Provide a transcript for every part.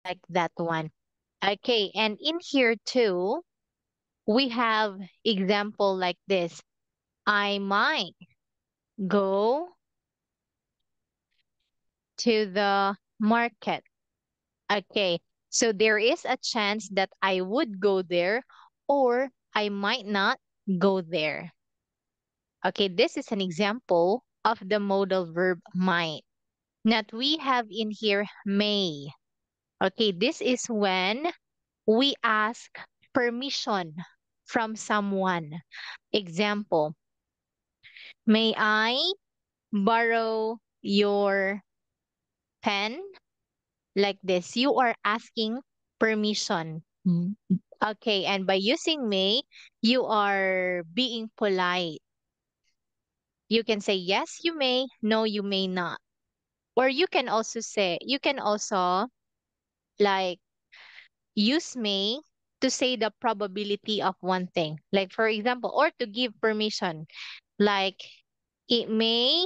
like that one. Okay, and in here too, we have example like this. I might go to the market. Okay, so there is a chance that I would go there or I might not go there. Okay, this is an example of the modal verb might. That we have in here may. Okay, this is when we ask permission from someone. Example, may I borrow your pen? Like this. You are asking permission. Mm. Okay, and by using may, you are being polite. You can say yes, you may, no, you may not. Or you can also like use may to say the probability of one thing. Like for example, or to give permission. Like it may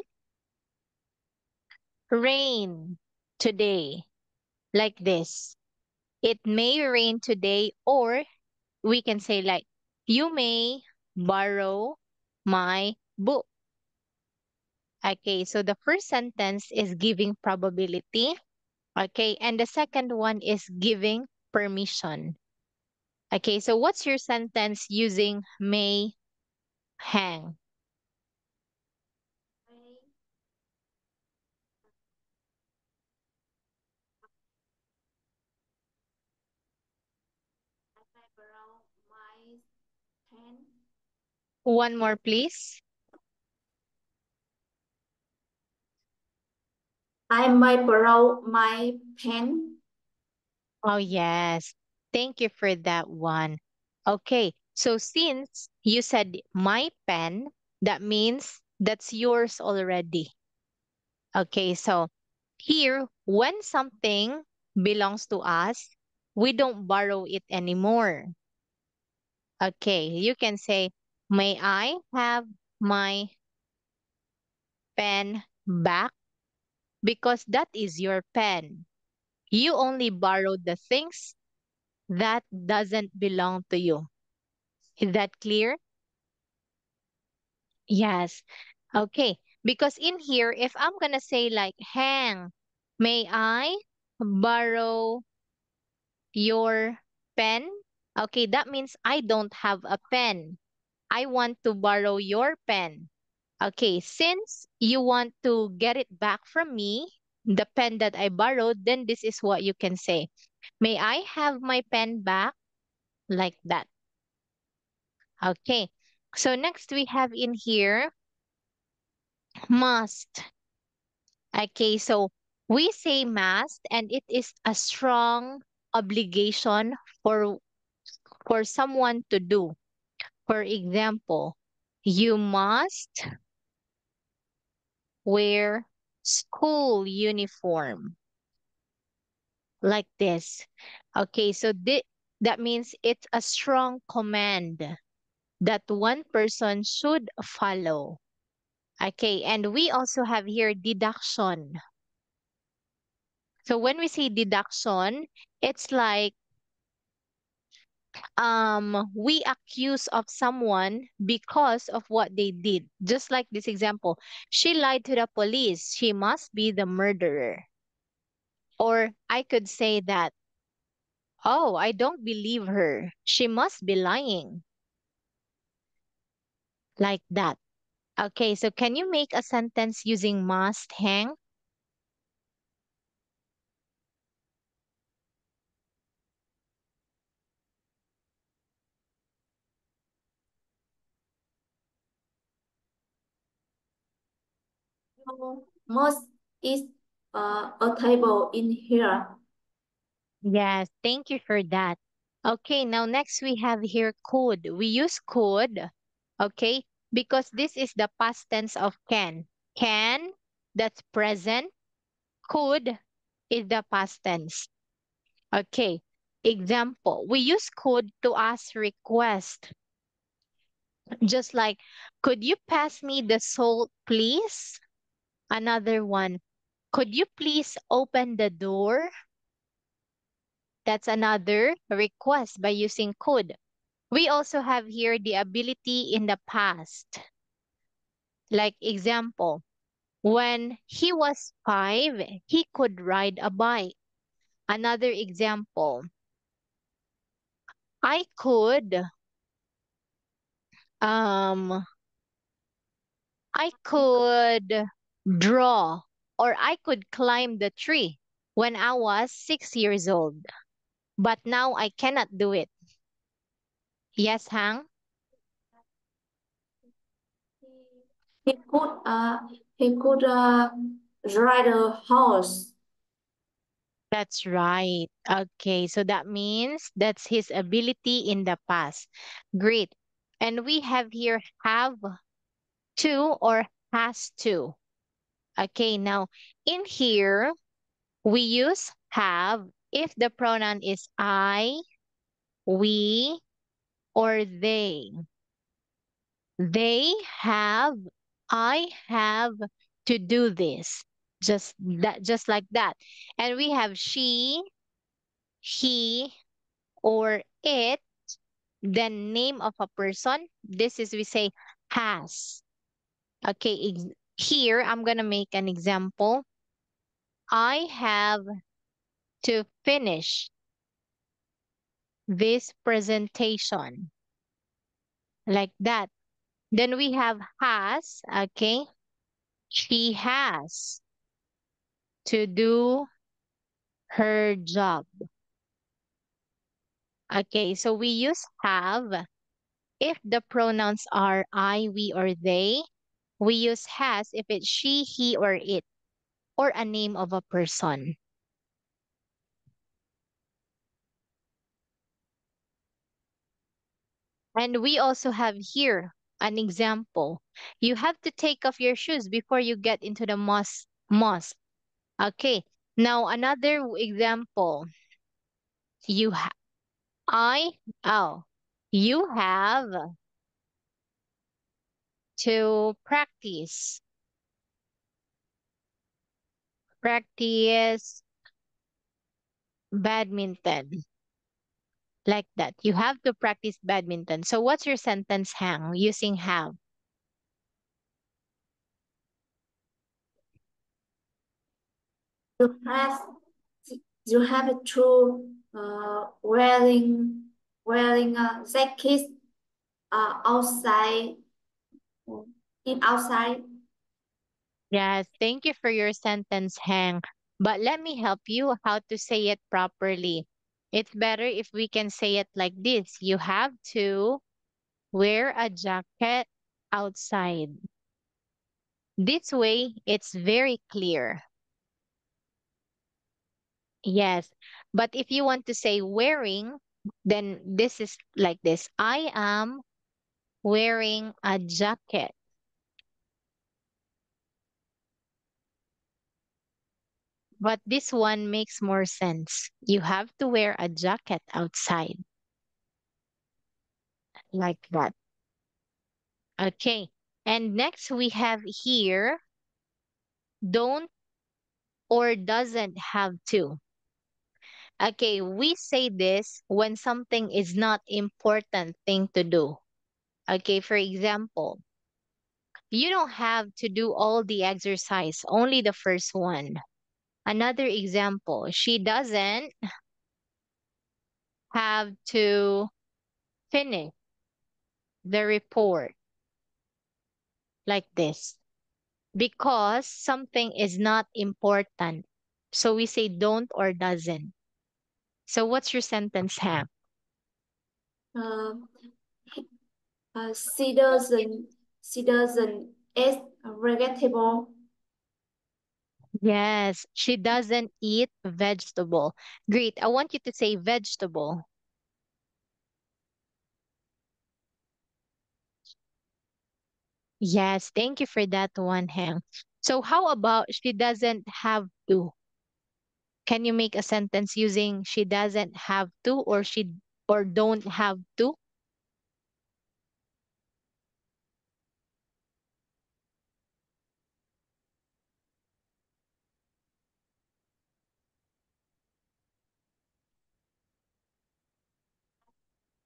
rain today. Like this. It may rain today, or we can say like, you may borrow my book. Okay, so the first sentence is giving probability. Okay, and the second one is giving permission. Okay, so what's your sentence using may hang? One more, please. I might borrow my pen. Oh, yes. Thank you for that one. Okay, so since you said my pen, that means that's yours already. Okay, so here, when something belongs to us, we don't borrow it anymore. Okay, you can say, may I have my pen back? Because that is your pen. You only borrow the things that doesn't belong to you. Is that clear? Yes. Okay. Because in here, if I'm gonna say like, hang, may I borrow your pen? Okay, that means I don't have a pen. I want to borrow your pen. Okay, since you want to get it back from me, the pen that I borrowed, then this is what you can say. May I have my pen back? Like that. Okay. So next we have in here must. Okay, so we say must and it is a strong obligation for for someone to do. For example, you must wear school uniform like this. Okay, so that means it's a strong command that one person should follow. Okay, and we also have here deduction. So when we say deduction, it's like we accuse of someone because of what they did. Just like this example, she lied to the police. She must be the murderer. Or I could say that, oh, I don't believe her. She must be lying. Like that. Okay, so can you make a sentence using must hang? No, most is a table in here. Yes, thank you for that. Okay, now next we have here could. We use could, okay, because this is the past tense of can. Can, that's present. Could is the past tense. Okay, example. We use could to ask request. Just like, could you pass me the salt, please? Another one. Could you please open the door? That's another request by using could. We also have here the ability in the past. Like example, when he was 5, he could ride a bike. Another example, I could um I could draw or I could climb the tree when I was 6 years old, but now I cannot do it. Yes, Hang? He could ride a horse. That's right. Okay, so that means that's his ability in the past. Great. And we have here have to or has to. Okay, now in here, we use have if the pronoun is I, we, or they. They have, I have to do this. Just like that. And we have she, he, or it, the name of a person. This is we say has. Okay, here I'm gonna make an example. I have to finish this presentation like that. Then we have has, okay? She has to do her job. Okay, so we use have if the pronouns are I, we, or they. We use has if it's she, he, or it, or a name of a person. And we also have here an example. You have to take off your shoes before you get into the mosque. Okay. Now another example. You ha I oh you have to practice badminton like that. You have to practice badminton. So what's your sentence hang using have? You have you have to wearing a jacket outside in outside. Yes, thank you for your sentence, Hang. But let me help you how to say it properly. It's better if we can say it like this. You have to wear a jacket outside. This way, it's very clear. Yes. But if you want to say wearing, then this is like this. I am wearing a jacket. But this one makes more sense. You have to wear a jacket outside like that. Okay. And next we have here don't or doesn't have to. Okay, we say this when something is not important thing to do. Okay, for example, you don't have to do all the exercise, only the first one. Another example, she doesn't have to finish the report like this because something is not important. So we say don't or doesn't. So what's your sentence have? Uh, she doesn't eat vegetable. Yes, she doesn't eat vegetable. Great. I want you to say vegetable. Yes, thank you for that one, Hang. So how about she doesn't have to? Can you make a sentence using she doesn't have to or she or don't have to?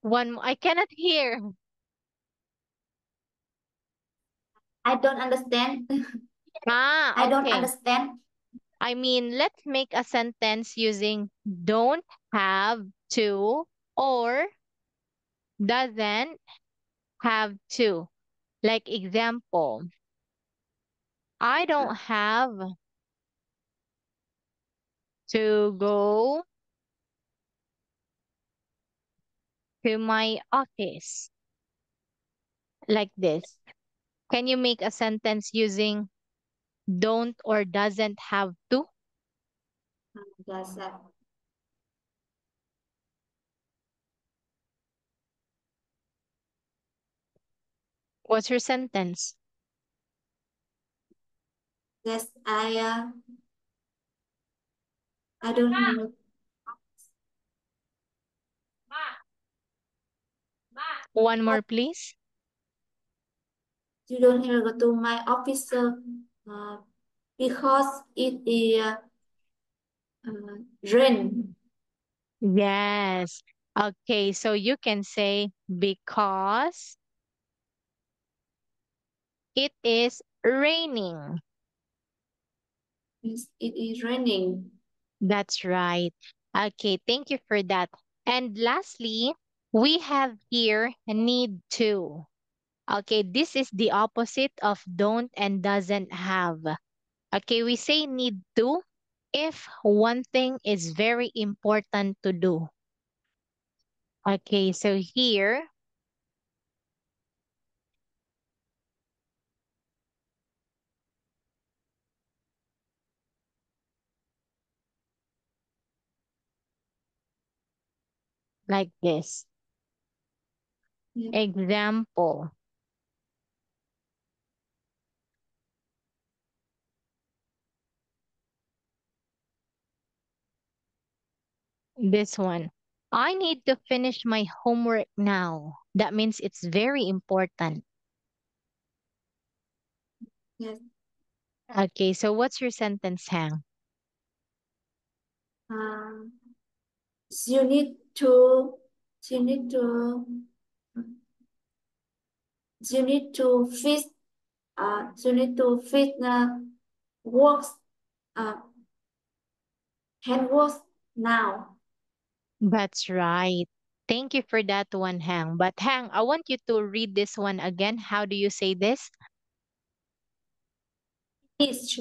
I cannot hear. I don't understand. I don't Okay. understand. I mean, let's make a sentence using don't have to or doesn't have to. Like example, I don't have to go to my office. Like this. Can you make a sentence using don't or doesn't have to? Yes, What's your sentence? yes. I don't have. One more, please. You don't have to go to my office uh, because it is rain. Yes. Okay, so you can say because it is raining. Yes, it is raining. That's right. Okay, thank you for that. And lastly, we have here need to. Okay, this is the opposite of don't and doesn't have. Okay, we say need to if one thing is very important to do. Okay, so here, like this. Yeah. Example, this one. I need to finish my homework now. That means it's very important. Yes. Okay, so what's your sentence, Hang? Uh, you need to. You need to. You need to fix. You need to fix works. Uh, hand works now. That's right. Thank you for that one, Hang. But Hang, I want you to read this one again. How do you say this? Finish.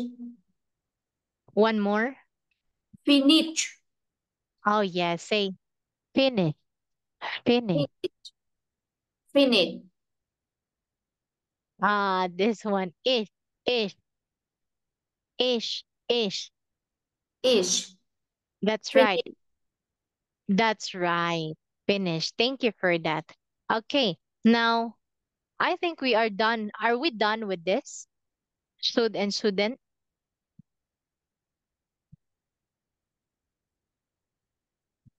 One more. Finish. Oh, yeah. Say finish, finish. Finish. This one ish, ish. Ish. That's right. Finish. That's right. Finish. Thank you for that. Okay. Now, I think we are done. Are we done with this? Should and shouldn't?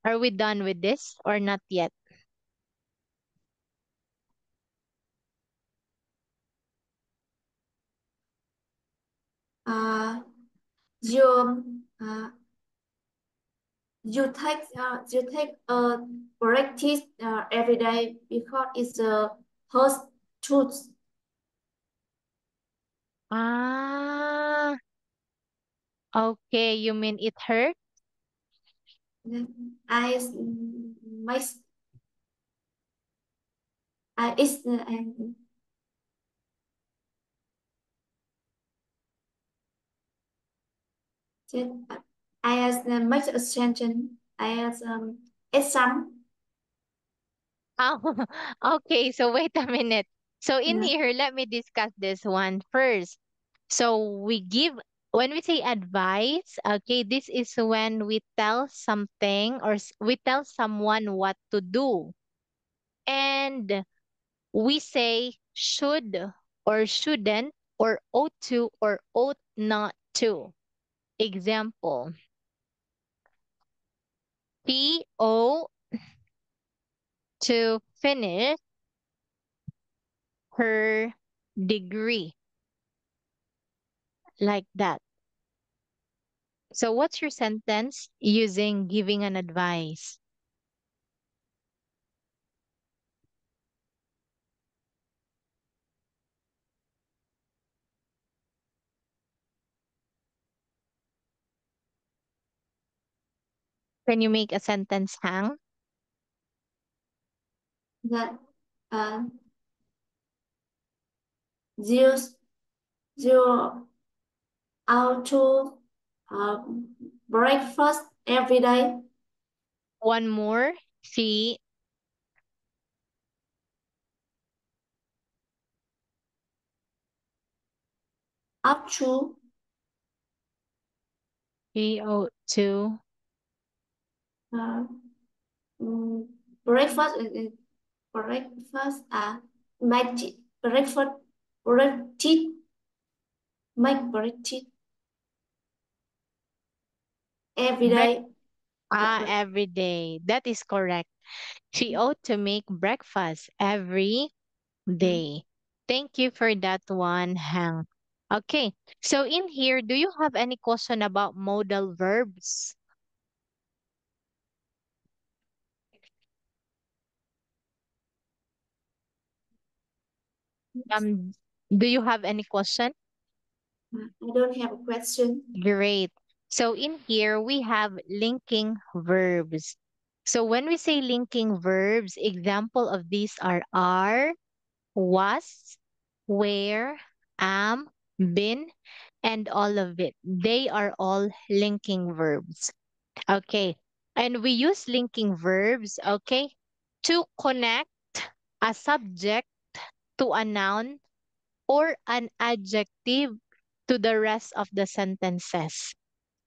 Are we done with this or not yet? Uh, you uh, you take practice every day because it's a first truth. Ah, okay. You mean it hurt? I my I is I has much extension. I has exam. Oh, okay. So wait a minute. So in Yeah. here, let me discuss this one first. So when we say advice, okay, this is when we tell something or we tell someone what to do. And we say should or shouldn't or ought to or ought not to. Example, P.O. to finish her degree, like that. So what's your sentence using giving an advice? Can you make a sentence, Hang? That uh, zeros zero out to uh, breakfast every day. One more. She Up to CO2. uh, mm, breakfast breakfast make breakfast breakfast make breakfast every Break day. every day. That is correct. She ought to make breakfast every day. Thank you for that one, Hang. Okay, so in here, do you have any question about modal verbs? Um, do you have any question? I don't have a question. Great. So in here, we have linking verbs. So when we say linking verbs, example of these are was, where, am, been, and all of it. They are all linking verbs. Okay. And we use linking verbs, okay, to connect a subject to a noun or an adjective to the rest of the sentences.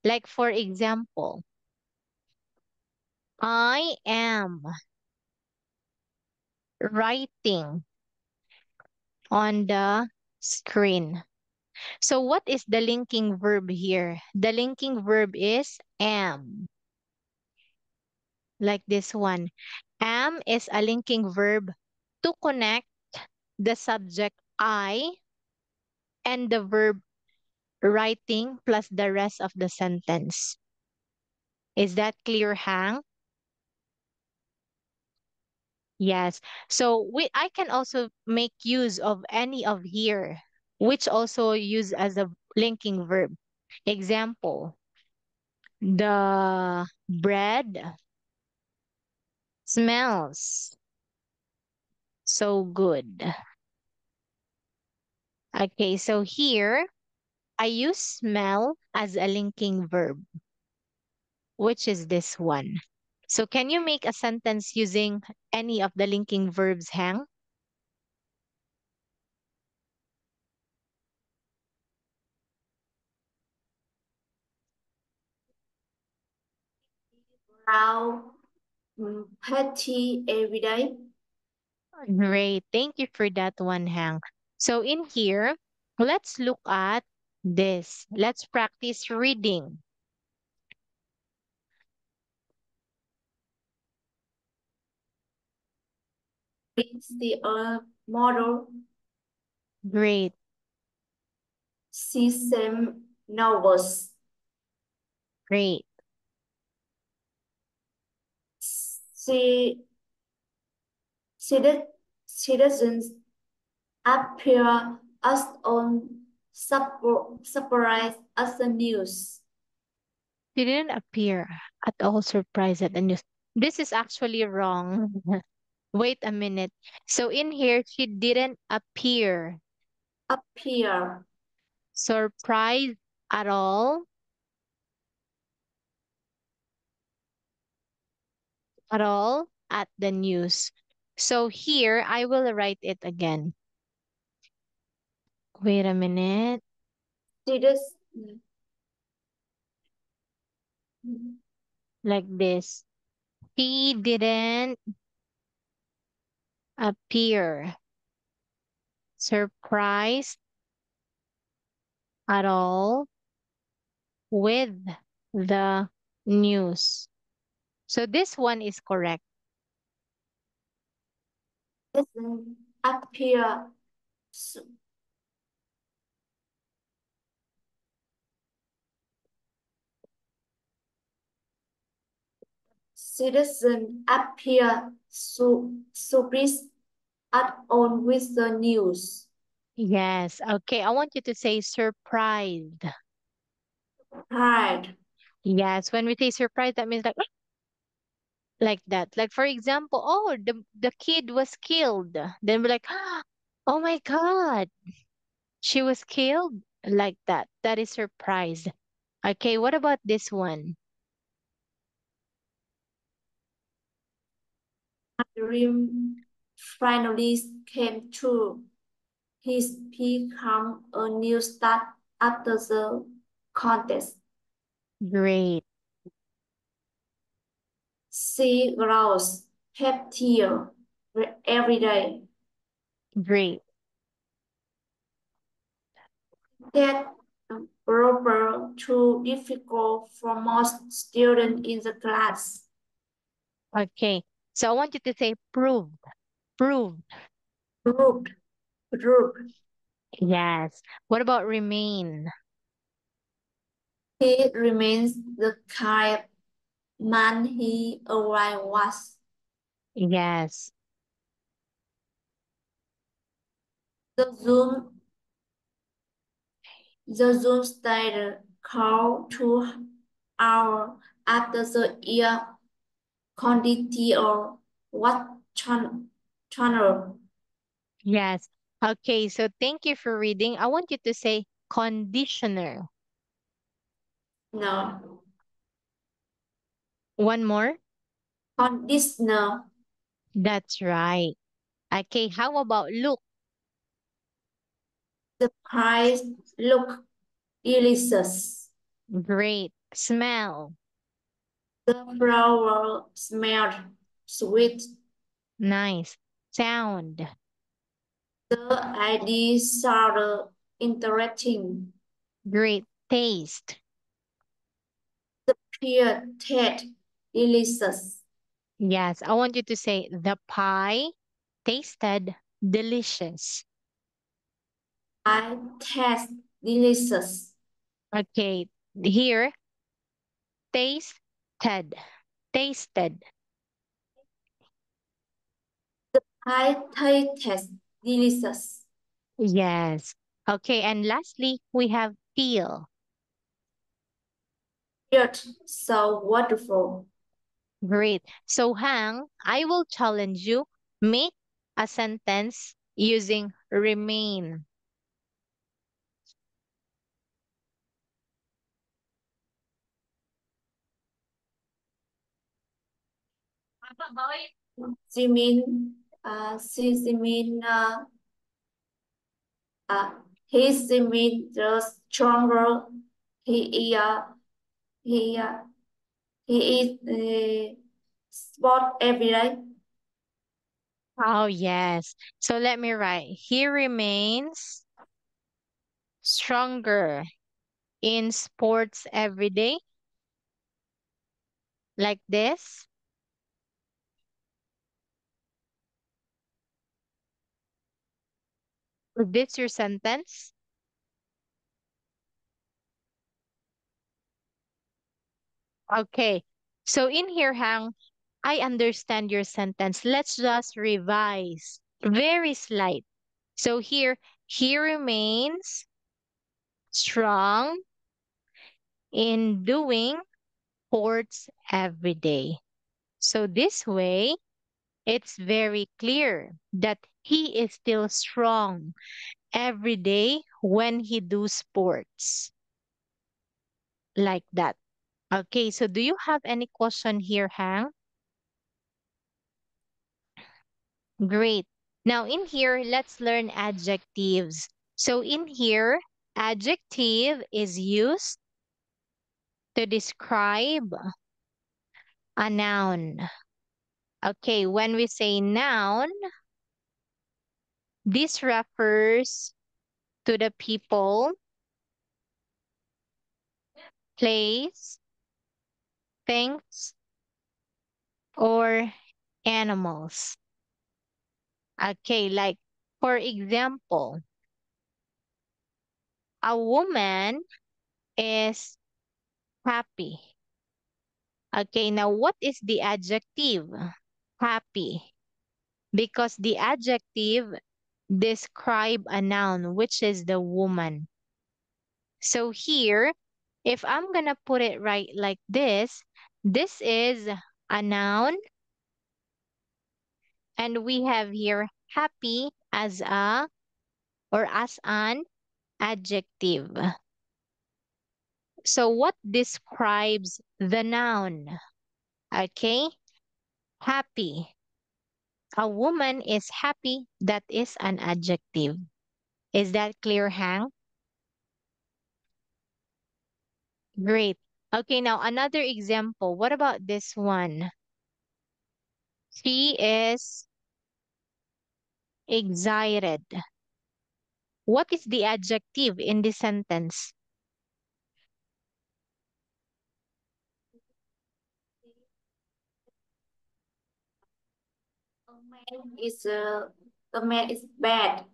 Like, for example, I am writing on the screen. So, what is the linking verb here? The linking verb is am, like this one. Am is a linking verb to connect the subject I and the verb writing plus the rest of the sentence. Is that clear, Hang? Yes. So I can also make use of any of here, which also use as a linking verb. Example, the bread smells so good. Okay, so here I use smell as a linking verb, which is this one. So can you make a sentence using any of the linking verbs, Hang? Now petty every day. Great. Thank you for that one, Hang. So in here, let's look at this. Let's practice reading. It's the model Great. system novels. Great. See, citizens appear as on surprise as the news. She didn't appear at all surprised at the news. This is actually wrong. Wait a minute. So in here, she didn't appear Appear surprised at all at the news. So here, I will write it again. Wait a minute. citizens Like this. She didn't appear surprised at all with the news. So this one is correct. appear citizen appear surprised at on with the news. Yes. Okay. I want you to say surprised. Right. Yes. When we say surprised, that means like, like that. Like for example, oh, the kid was killed. Then we're like, oh my God, she was killed, like that. That is surprise. Okay, what about this one? My dream finally came true. He's become a new start after the contest. Great, She grows happier every day. great. That proper too difficult for most students in the class. Okay, so I want you to say prove, prove. Group, group. Yes. What about remain? He remains the kind man he always was. Yes, The Zoom, the Zoom stayed called 2 hours after the year quantity or what channel. yes. Okay, so thank you for reading. I want you to say conditioner. No, One more. conditioner. That's right. Okay, how about look? The price look delicious. Great. Smell. The flower smelled sweet. Nice. Sound. The idea sounded interesting. Great. Taste. The pear tasted delicious. Yes, I want you to say the pie tasted delicious. I taste delicious. Okay, here, tasted. Tasted. I taste delicious. Yes. Okay, and lastly, we have feel. Yet so wonderful. Great. So, Hang, I will challenge you. Make a sentence using remain. Jimin, Jimin, uh, his Jimin the stronger. He, he, he is sport every day. Oh, yes. So let me write. He remains stronger in sports every day, like this. Is this your sentence? Okay. So in here, Hang, I understand your sentence. Let's just revise. Very slight. So here, he remains strong in doing sports every day. So this way, it's very clear that he is still strong every day when he do sports like that. Okay, so do you have any question here, Hang? Great. Now in here, let's learn adjectives. So in here, adjective is used to describe a noun. Okay, when we say noun, this refers to the people, place, things, or animals. Okay, like for example, a woman is happy. Okay, now what is the adjective? Happy. Because the adjective describe a noun, which is the woman. So here, if I'm gonna put it right like this is a noun And we have here happy as a or as an adjective. So what describes the noun? Okay, happy. A woman is happy. That is an adjective. Is that clear, Hank? Great. Okay, now another example. What about this one? She is excited. What is the adjective in this sentence? The man is bad.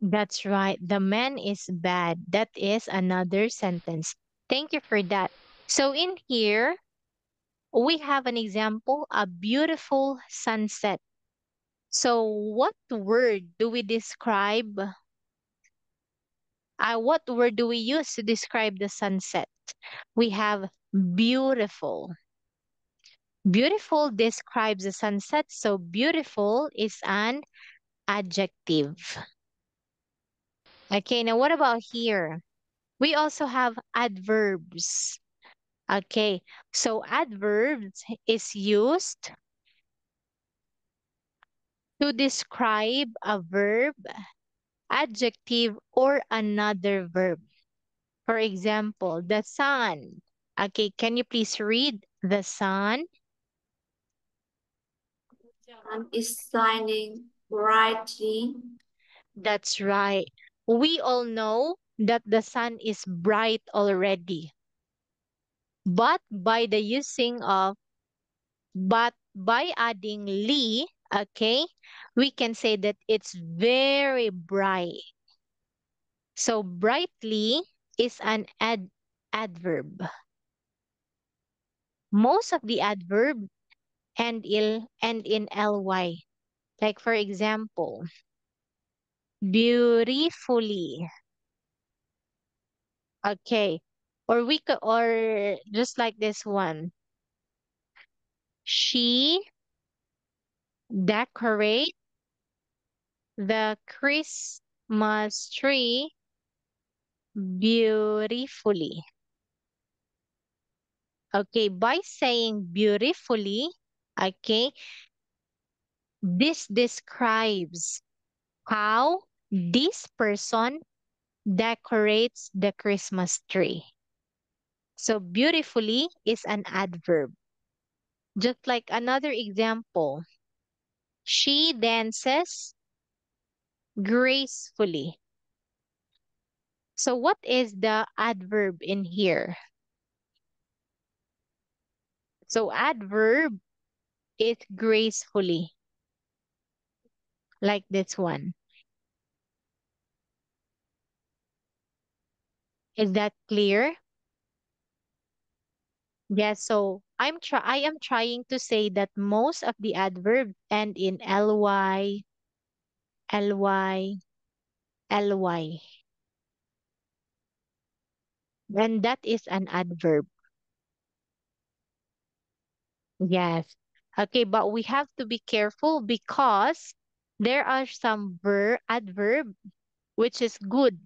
That's right. The man is bad. That is another sentence. Thank you for that. So in here, we have an example, a beautiful sunset. So what word do we describe? What word do we use to describe the sunset? We have beautiful. Beautiful describes the sunset, so beautiful is an adjective. Okay, now what about here? We also have adverbs. Okay, so adverbs is used to describe a verb, adjective, or another verb. For example, the sun. Okay, can you please read the sun? Sun is shining brightly. That's right. We all know that the sun is bright already. But by adding li, okay, we can say that it's very bright. So brightly is an adverb. Most of the adverb end in ly. Like for example, beautifully. Okay. Or just like this one. She decorate the Christmas tree beautifully. Okay, by saying beautifully, okay, this describes how this person decorates the Christmas tree. So beautifully is an adverb. Just like another example, she dances gracefully. So what is the adverb in here? So adverb is gracefully, like this one. Is that clear? Yes, so I am trying to say that most of the adverbs end in ly, ly, ly. And that is an adverb. Yes. Okay, but we have to be careful because there are some adverb which is good.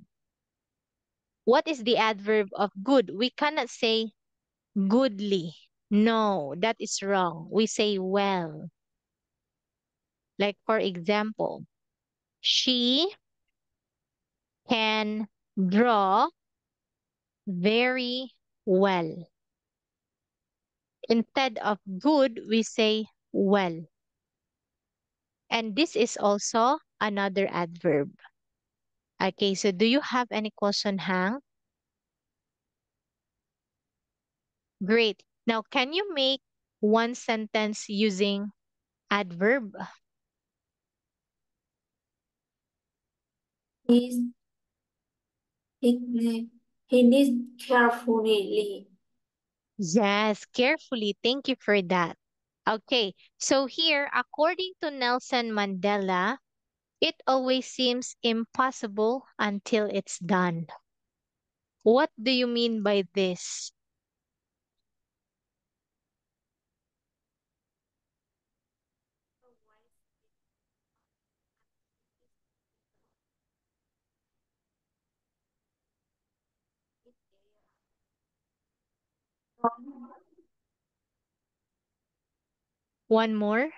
What is the adverb of good? We cannot say goodly. No, that is wrong. We say well. Like for example, she can draw very well. Instead of good, we say well. And this is also another adverb. Okay, so do you have any question, Hang? Great. Now, can you make one sentence using adverb? He's, he, he needs carefully. Yes, carefully. Thank you for that. Okay, so here, according to Nelson Mandela, it always seems impossible until it's done. What do you mean by this? One more.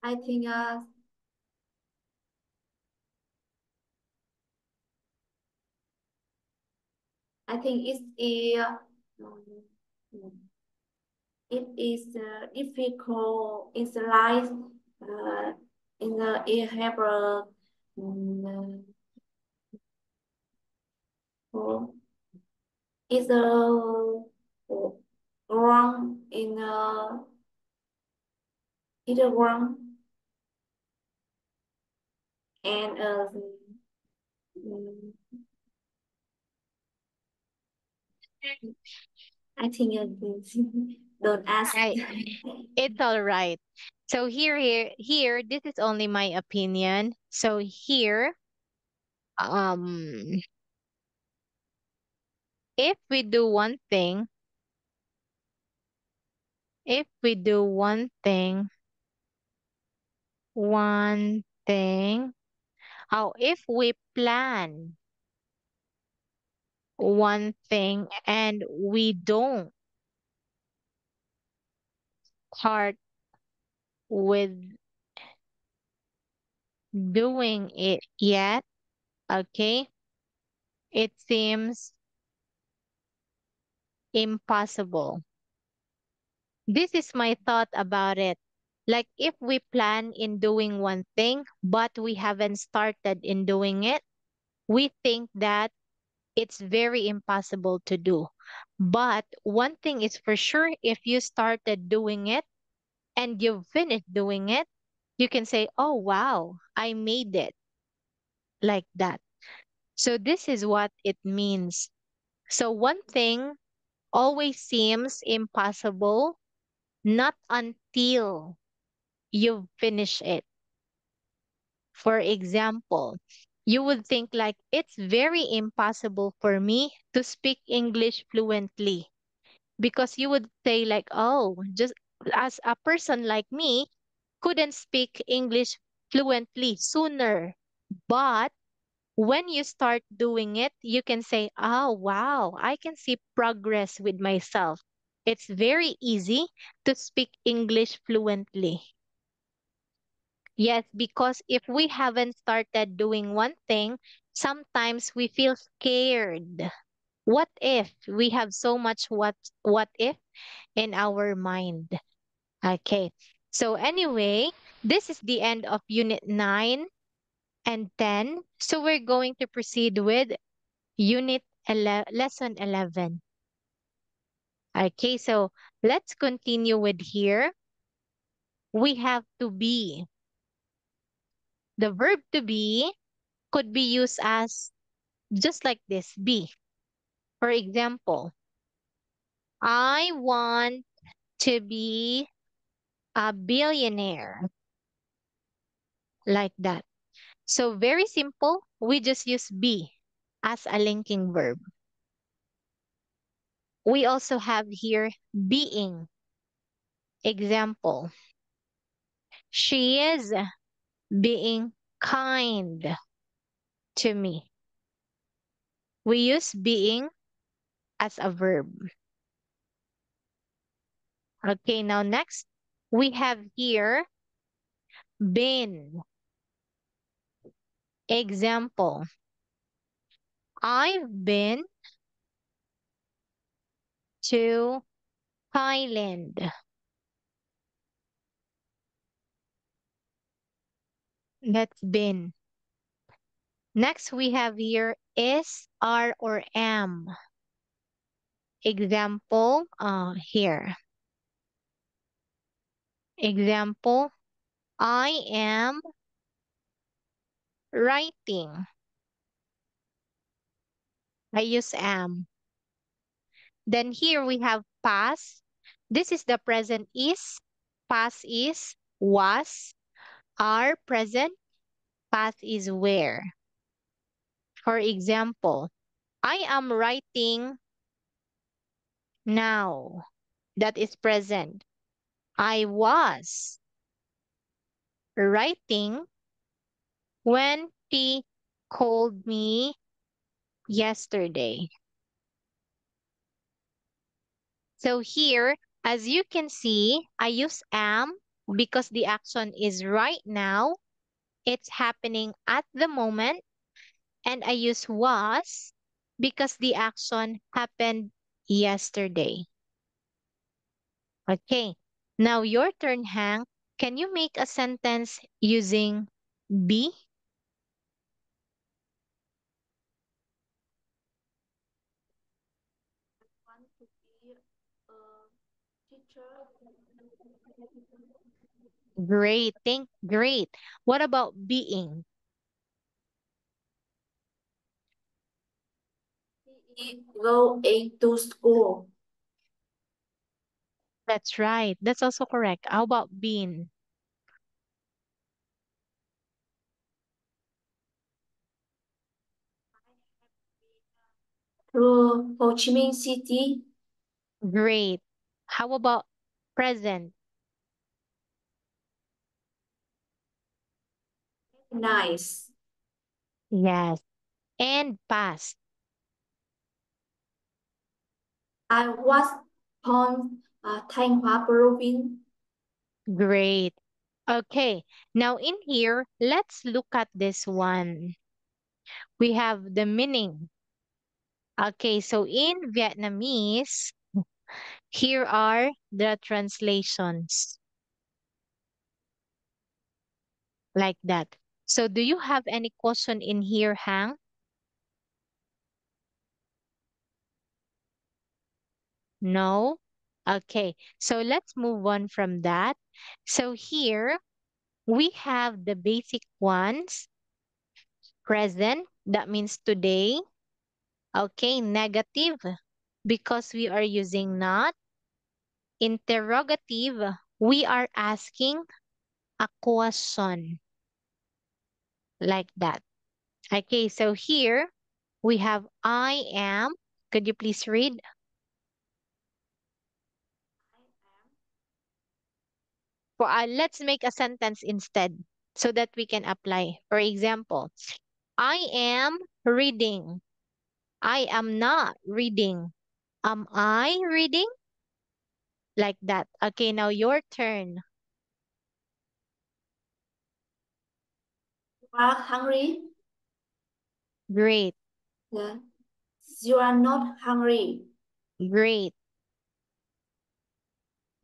I think I think it is difficult in the life in the it have um, uh, is wrong in either wrong and mm, I think don't ask. I, it's all right. So here, this is only my opinion. So here, um, if we do one thing, if we do one thing, how if we plan one thing and we don't start with doing it yet, okay, it seems impossible. This is my thought about it. Like if we plan in doing one thing, but we haven't started in doing it, we think that it's very impossible to do. But one thing is for sure, if you started doing it and you've finished doing it, you can say, oh, wow, I made it like that. So this is what it means. So one thing always seems impossible, not until you finish it. For example, you would think like it's very impossible for me to speak English fluently because you would say like, oh, just as a person like me couldn't speak English fluently sooner. But when you start doing it, you can say, oh, wow, I can see progress with myself. It's very easy to speak English fluently. Yes, because if we haven't started doing one thing, sometimes we feel scared. What if we have so much what if in our mind? Okay. So anyway, this is the end of unit 9 and 10. So we're going to proceed with lesson 11. Okay, so let's continue with here. We have to be. The verb to be could be used as just like this, be. For example, I want to be a billionaire, like that. So very simple. We just use be as a linking verb. We also have here being. Example, she is being kind to me. We use being as a verb. Okay, now next, we have here been. Example, I've been to Thailand. That's been. Next, we have here is, are, or am. Example, here. Example, I am writing. I use am. Then here we have past. This is the present is. Past is was. Are present. Past is where. For example, I am writing now. That is present. I was writing when she called me yesterday. So here, as you can see, I use am because the action is right now. It's happening at the moment. And I use was because the action happened yesterday. Okay. Now your turn, Hank. Can you make a sentence using be? Want to be a teacher. Great. What about being? He go into school. That's right. That's also correct. How about being? To Ho Chi Minh City. Great. How about present? Nice. Yes. And past? I was born Thanh Hóa province. Great. Okay. Now in here, let's look at this one. We have the meaning. Okay, so in Vietnamese, here are the translations like that. So do you have any question in here, Hang? No? Okay, so let's move on from that. So here we have the basic ones. Present, that means today. Okay, negative, because we are using not. Interrogative, we are asking a question like that. Okay, so here we have I am. Could you please read? For let's make a sentence instead so that we can apply. For example, I am reading. I am not reading. Am I reading? Like that. Okay, now your turn. You are hungry? Great, Yeah. You are not hungry. great.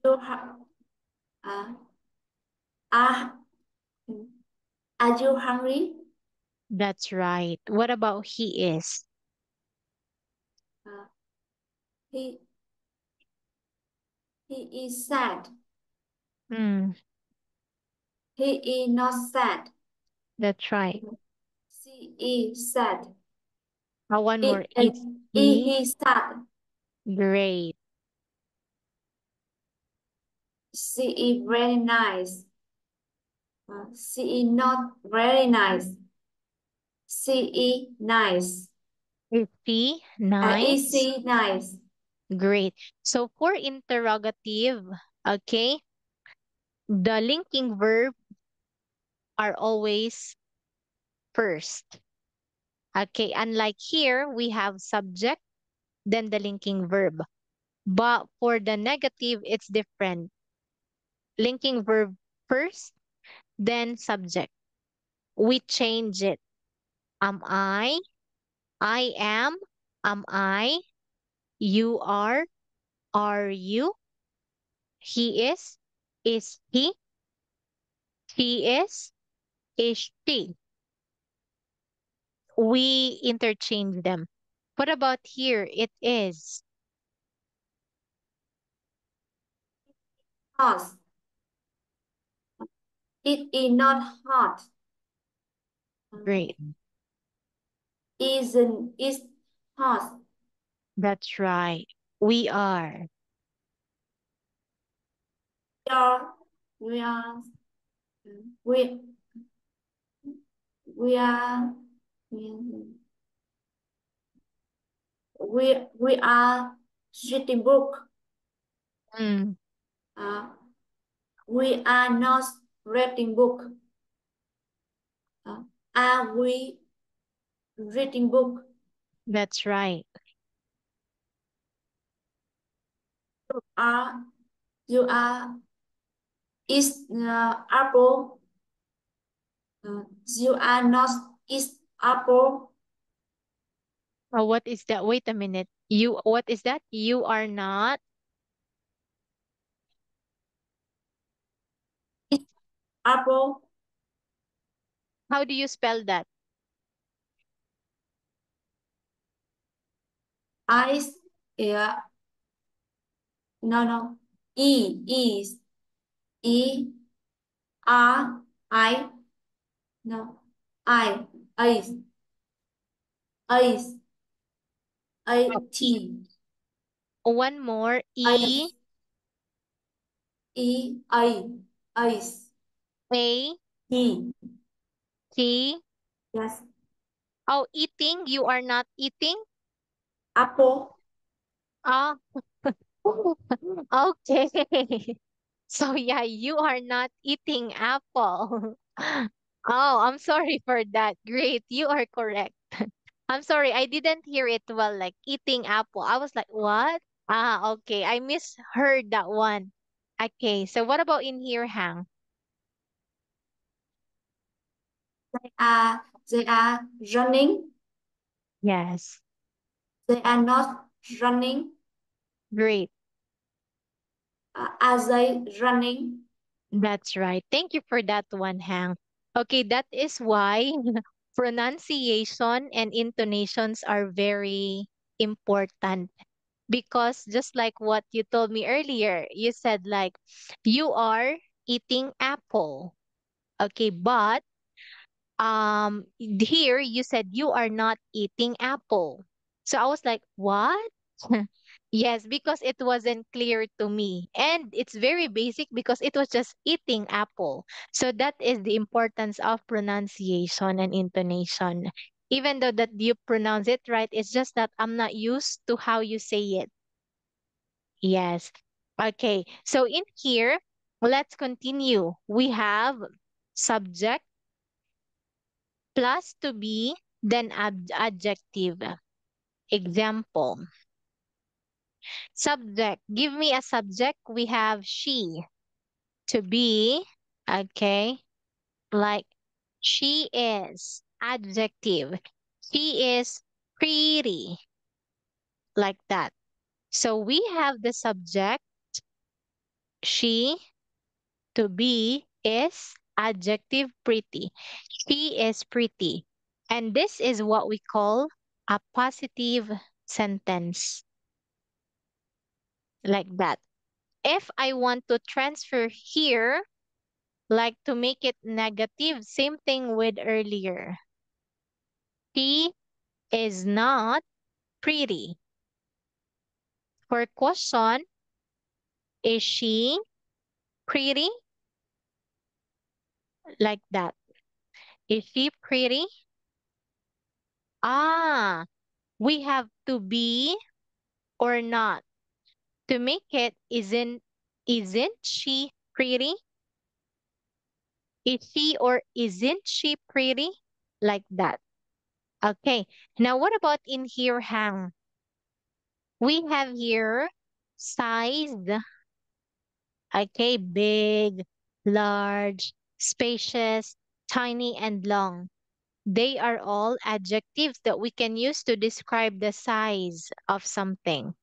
You ha uh, are, are you hungry? That's right. What about he is? Uh, he he is sad. Hmm, He is not sad. that's right. She is sad. One more. It, Is he? he is sad. Great. She is very nice. She is not very nice. She is nice. Is he Is nice? she nice? Great. So for interrogative, okay, the linking verb are always first. Okay, unlike here, we have subject, then the linking verb. But for the negative, it's different. Linking verb first, then subject. We change it. Am I am I, you are you, he is he, she is she. We interchange them. What about here? It is. Hot. It is not hot. Great. Isn't is hot. That's right. We are. We are we are we we are we are reading book. Mm, Uh, we are not reading book. Are we reading book? That's right. Are you are is apple? You are not is apple. Oh, what is that? Wait a minute. What is that? You are not. Is apple. How do you spell that? Ice. Yeah. No. Is E R I no I ice ice I Oh, T one more. ice E ice A T. T. Yes. Oh, eating. You are not eating. Apple. Ah, okay. So yeah, you are not eating apple. Oh, I'm sorry for that. Great, you are correct. I'm sorry, I didn't hear it well, like eating apple. I was like, what? Ah, okay. I misheard that one. Okay, so what about in here, Hang? They are running. Yes, They are not running. great. Are they running? That's right. Thank you for that one, Hang. Okay, that is why pronunciation and intonations are very important. Because just like what you told me earlier, you said like, you are eating apple. Okay, but here you said you are not eating apple. So I was like, what? Yes, because it wasn't clear to me. And it's very basic because it was just eating apple. So that is the importance of pronunciation and intonation. Even though that you pronounce it right, it's just that I'm not used to how you say it. Yes. Okay. So in here, let's continue. We have subject plus to be, then adjective. Example. Subject. Give me a subject. We have she. To be. Okay. Like she is. Adjective. She is pretty. Like that. So we have the subject. She. To be is adjective pretty. She is pretty. And this is what we call a positive sentence, like that. If I want to transfer here, like to make it negative, same thing with earlier. She is not pretty. For question, is she pretty? Like that. Is she pretty? Ah, we have to be or not. To make it, isn't she pretty? Is she or isn't she pretty? Like that. Okay. Now what about in here, Hang? We have here size, okay, big, large, spacious, tiny, and long. They are all adjectives that we can use to describe the size of something.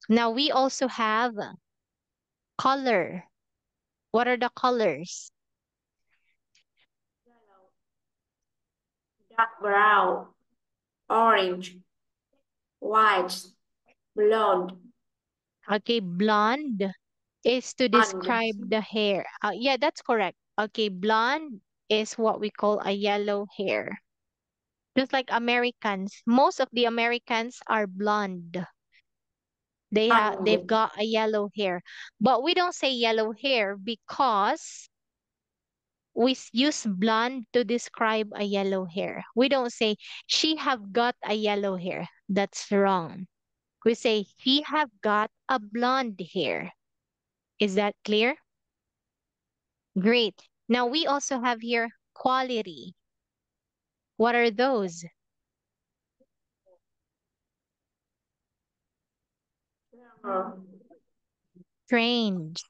Now we also have color. What are the colors? Yellow, dark brown, orange, white, blonde, Okay, blonde is to blonde, describe the hair. Yeah, that's correct. Okay, blonde is what we call a yellow hair. Just like Americans, most of the Americans are blonde. They've blonde. got a yellow hair. But we don't say yellow hair because use blonde to describe a yellow hair. We don't say she have got a yellow hair. That's wrong. We say she have got a blonde hair. Is that clear? Great. Now we also have here quality. What are those? Grammar. Strange.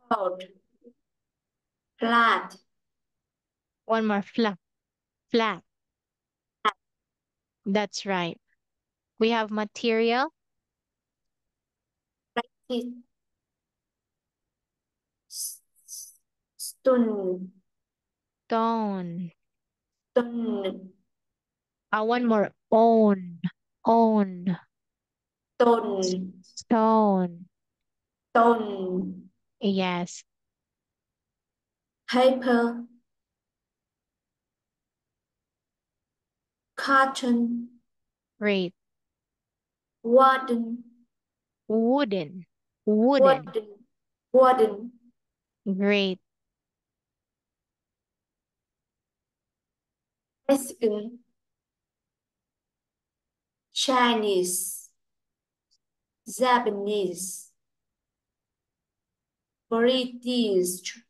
Cloud. Flat. One more. Flat. Flat. That's right. We have material. Practice. Stone. Stone. Stone. One more. Own. Own. Stone. Stone. Stone. Yes. Paper. Carton. Great. Warden. Wooden. Wooden. Warden. Warden. Great. Mexican. Chinese. Japanese. British.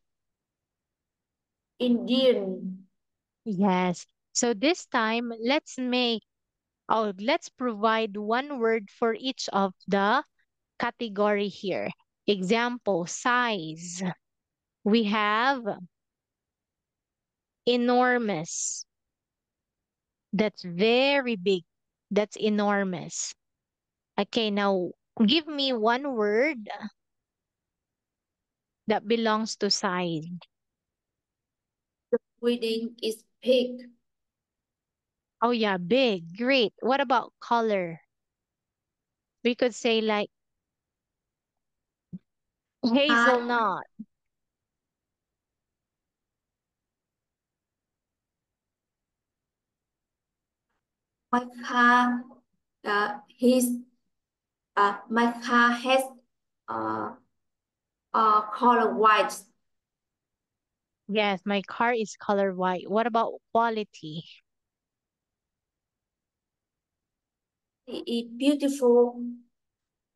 Indian. Yes. So this time, let's provide one word for each of the category here. Example, size. We have enormous. That's very big. That's enormous. Okay, now give me one word that belongs to size. Reading is pig. Oh yeah, big. Great. What about color? We could say like My, hazelnut. my car, my car has uh, color white. Yes, my car is color white. What about quality? It is beautiful.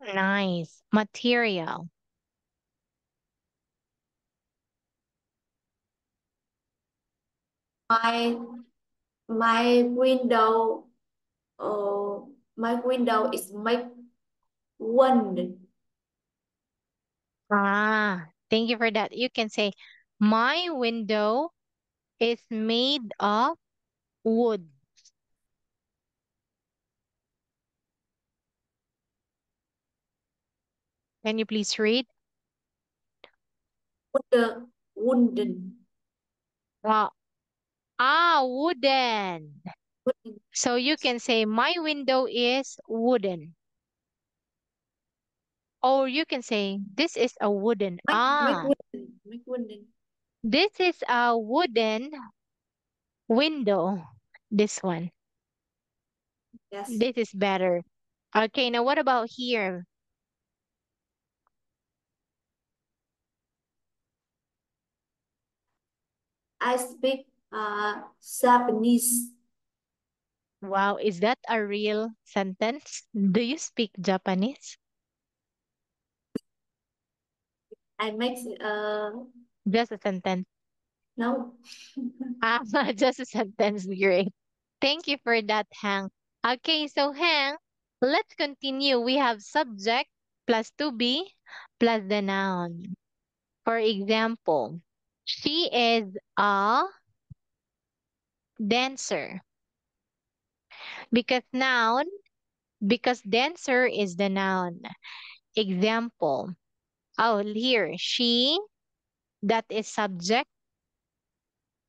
Nice. Material. My my window, uh, my window is made one. Thank you for that. You can say, my window is made of wood. Can you please read? Wooden. Wow. Wooden. Wooden. So you can say, my window is wooden. Or you can say, this is a wooden. Make wooden. Make wooden. This is a wooden window. This one. Yes. This is better. Okay, now what about here? I speak Japanese. Wow, is that a real sentence? Do you speak Japanese? I make Just a sentence. no. Ah, just a sentence. Great. Thank you for that, Hang. Okay, so Hang, let's continue. We have subject plus to be plus the noun. For example, she is a dancer. Because noun, because dancer is the noun. Example. Oh, here, she, that is subject.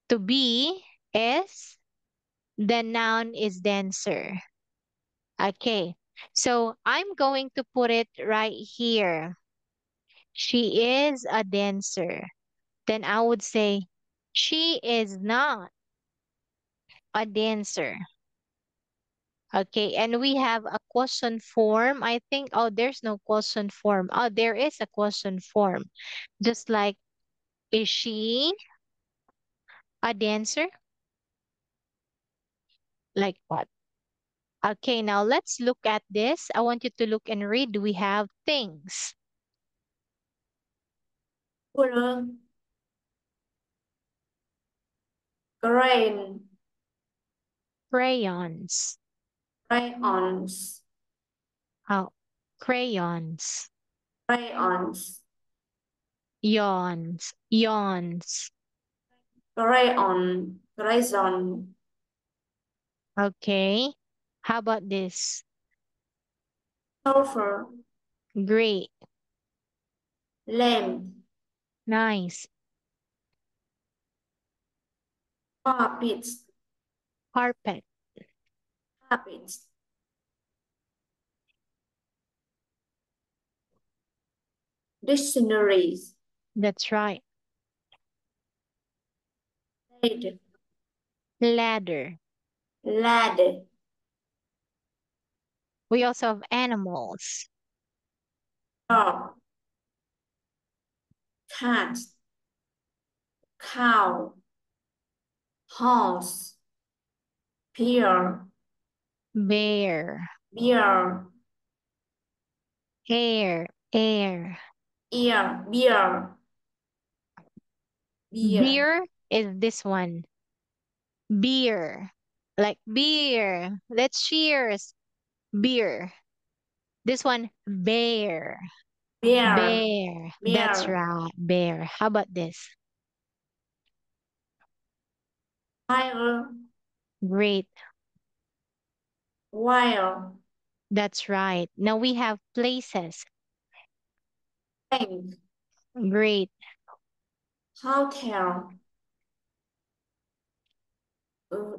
To be is the noun is dancer. Okay. So I'm going to put it right here. She is a dancer. Then I would say she is not a dancer. Okay. And we have a question form. I think, oh, there's no question form. Oh, there is a question form. Just like, is she a dancer? Like what? Okay, now let's look at this. I want you to look and read. We have things. ruler, grain, Crayons. crayons, Oh, crayons. crayons, Yawns. Yawns. crayon, crayon, Okay. How about this? sulfur, Great. lamp, Nice. carpet, Carpet. carpet, dictionaries, That's right. ladder, Ladder. ladder, We also have animals. dog, cat, cow, horse, pear, Bear. beer, Air. Air. ear, beer, beer, Beer is this one. Beer. Like beer. Let's cheers. Beer. This one, bear. bear, Bear. That's bear, right. Bear. How about this? fire, Great. wire, That's right. Now we have places. bank, Great. hotel, uh,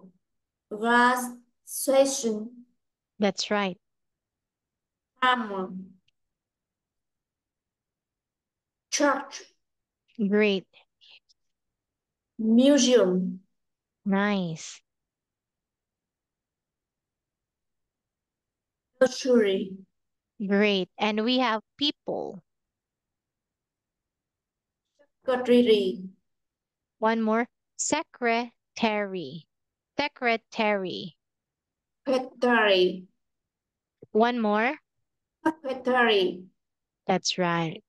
gas station, That's right. farmer, church, Great. museum, Nice. nursery, Great. And we have people. secretary, One more. Secretary. Secretary. secretary, One more. secretary, That's right.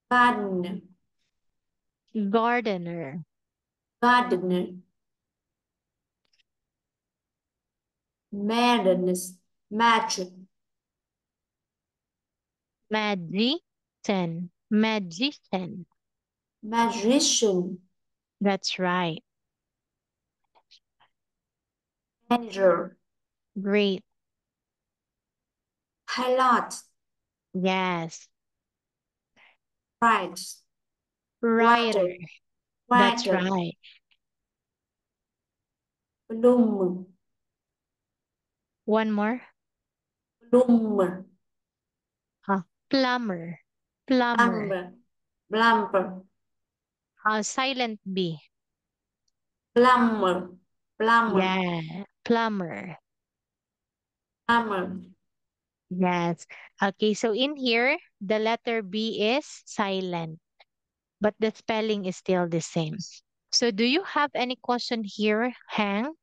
garden, Gardener. gardener, madness, match, Magician. Magician. magician, That's right. manager, Great. pilot, Yes. right, Writer. water, That's writer, right. bloom, One more. bloom, Huh. Plumber. Plumber. plumber, plumber, Silent B. plumber, plumber, Yeah. Plumber. plumber. Yes. Okay, so in here, the letter B is silent, but the spelling is still the same. So do you have any question here, Hang?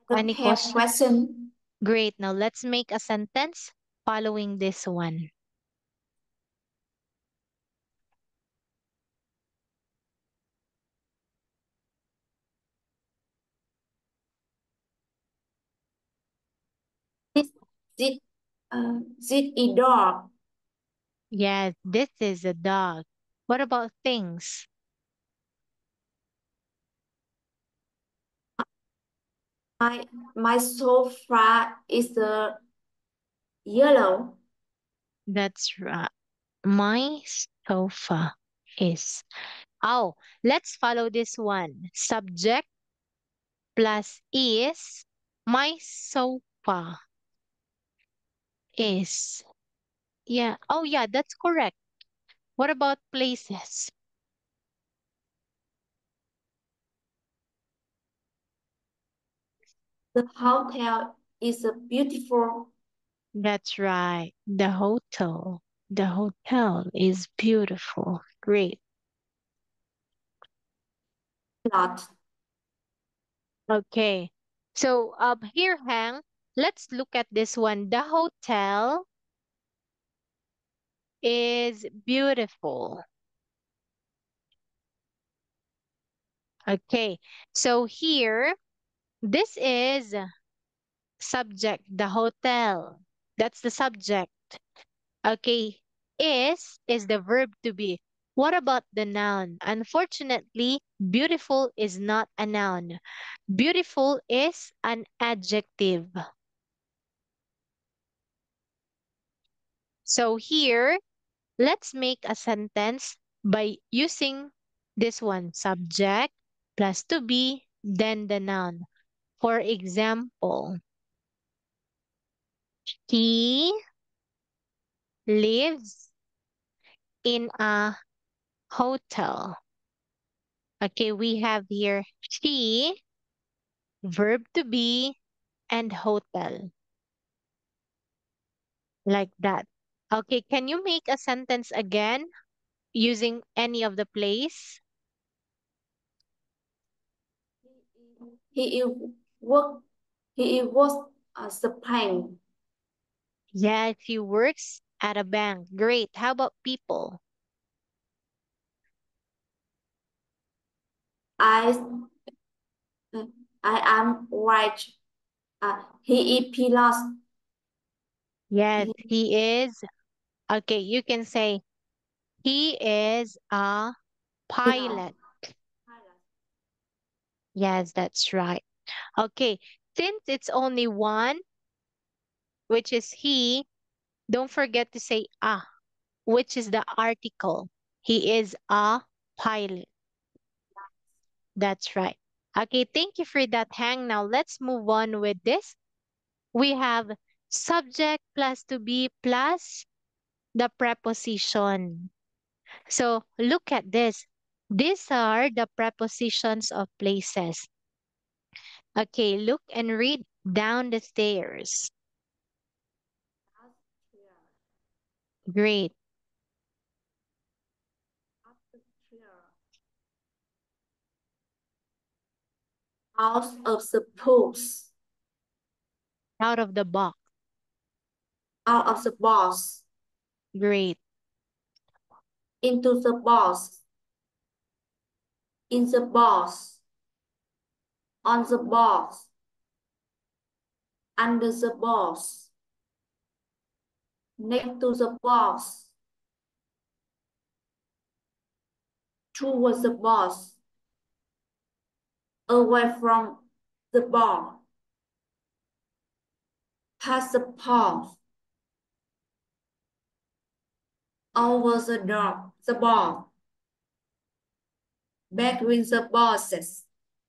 Don't Any have question? question. Great. Now let's make a sentence following this one. This, this, this is dog. Yes, this is a dog. What about things? My my sofa is yellow. That's right. My sofa is. Oh, let's follow this one. Subject plus is. My sofa is. Yeah. Oh, yeah, that's correct. What about places? The hotel is a beautiful That's right. The hotel. The hotel is beautiful. Great. lot. Okay. So here, Hang. let's look at this one. The hotel is beautiful. Okay, so here, this is subject, the hotel. That's the subject. Okay, is the verb to be. What about the noun? Unfortunately, beautiful is not a noun. Beautiful is an adjective. So here, let's make a sentence by using this one, subject plus to be, then the noun. For example, he lives in a hotel. Okay, we have here she, verb to be, and hotel. Like that. Okay, can you make a sentence again using any of the place? He is work. He was Spain. Yeah, he works at a bank. Great. How about people? I I am right. He is pilot. Yes, He he is. Okay, you can say he is a pilot. pilot. Yes, that's right. Okay, since it's only one, which is he, don't forget to say a, which is the article. He is a pilot. That's right. Okay, thank you for that, Hang. Now let's move on with this. We have subject plus to be plus the preposition. So look at this. These are the prepositions of places. Okay, look and read down the stairs. Great. Out of the post. Out of the box. Out of the box. Great. Into the box. In the box. On the box. Under the box. Next to the box. Towards the box. Away from the box. Past the box. Over the door. The box. Between the boxes.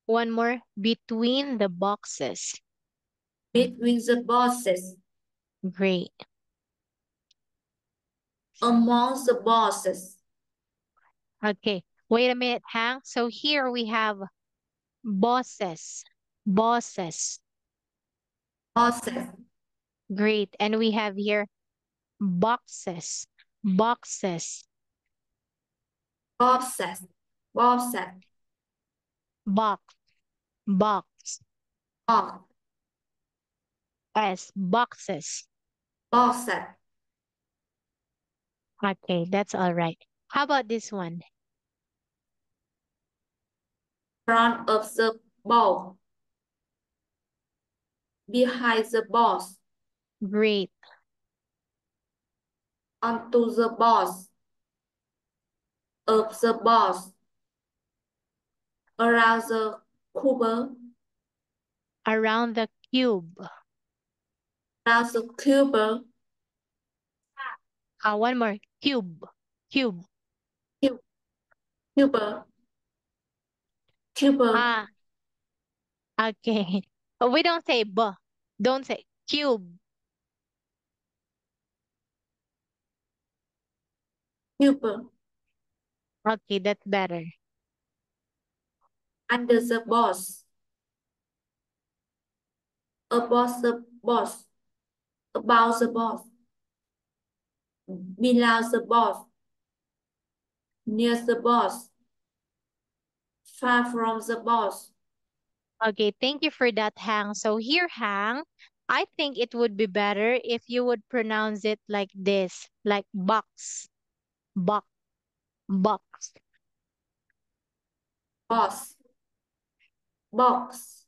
One more. Between the boxes. Between the boxes. Great. Among the boxes. Okay. Wait a minute, Hang. So here we have bosses. Bosses. Boxes. Great. And we have here boxes. Boxes. Boxes. Boxes. Box. Box. Box. S. Boxes. Boxes. Okay, that's all right. How about this one? Front of the box. Behind the box. Great. Onto the box. Of the box. Around the cube. Around the cube. Around the cube. One more. Cube. Cube. Cube. Cube. Cube. Ah, okay. We don't say b. Don't say cube. Cube. Okay, that's better. Under the box. Above the box. About the box. Below the box. Near the box. Far from the box. Okay, thank you for that, Hang. So here, Hang, I think it would be better if you would pronounce it like this, like box, box, box. Box. Box.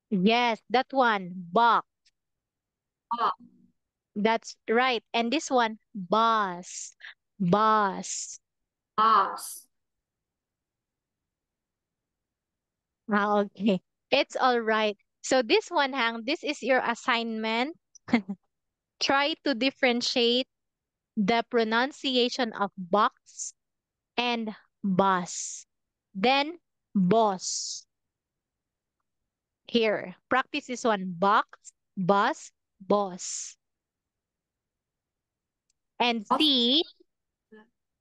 Yes, that one, box. Box. That's right. And this one, bus, bus. Box. Okay. It's all right. So this one, Hang, this is your assignment. Try to differentiate the pronunciation of box and bus. Then boss. Here, practice this one. Box, bus, boss. And Box. see,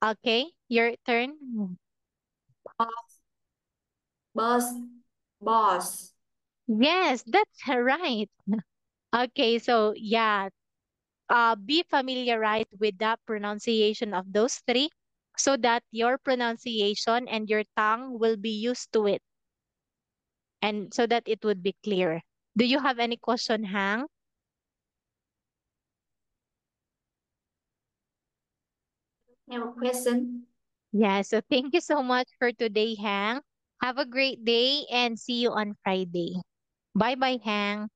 okay, your turn. Box. Bus. Boss. Yes, that's right. Okay, so yeah, be familiarized with the pronunciation of those three so that your pronunciation and your tongue will be used to it and so that it would be clear. Do you have any question, Hang? Have a question. Yeah, so thank you so much for today, Hang. Have a great day and see you on Friday. Bye bye, Hang.